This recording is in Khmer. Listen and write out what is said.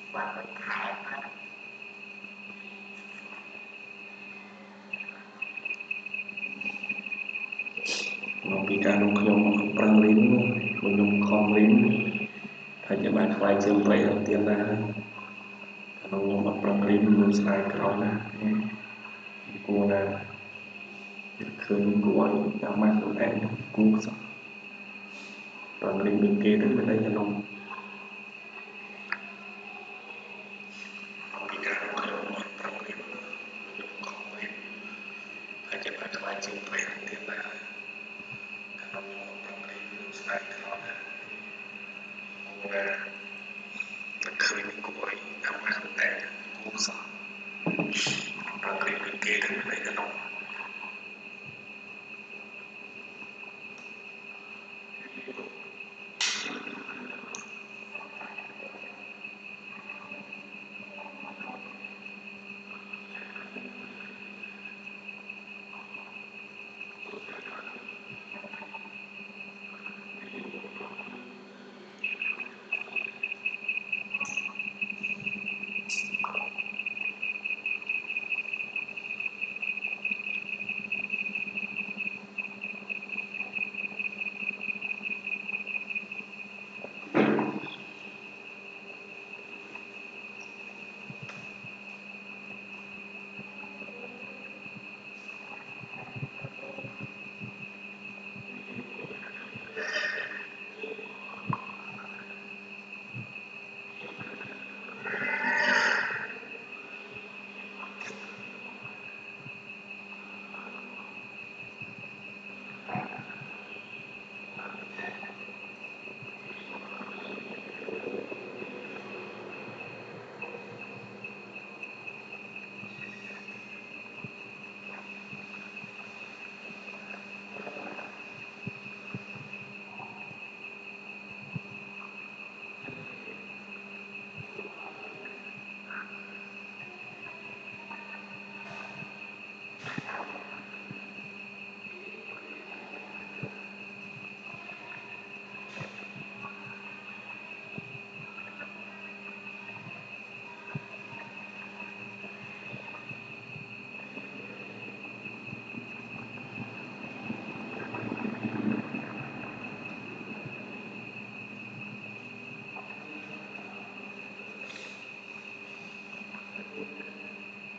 មកពីការនោះខ្ញុំប្រឹងរៀនខ្ញុំខំរៀនហើយជាបានខ្លាយជាប្រៃដល់ទៀតដែរក្នុងខ្ញុំអត់ប្រឹងរៀនខ្ញុំស្ដាយក្រោយណាគួរណាឃើញគួរឲ្យតាមមកខ្លួនឯងគួរសោះប្រឹងរៀនដូចគេទៅមិនអីទេខ្ញុំពីការនោះខ្ញុំប្រឹងរៀនខ្ញុំខំរៀនហើយជាបានខ្លាយជាប្រៃដល់ទៀតដែរក្នុងខ្ញុំប្រឹងរៀនខ្ញុំស្ដាយក្រោយណាគួរណាឃើញគួរឲ្យតាមមកខ្លួនឯងគួរសោះប្រឹងរៀនដូចគេទៅមិនអីទេខ្ញុំ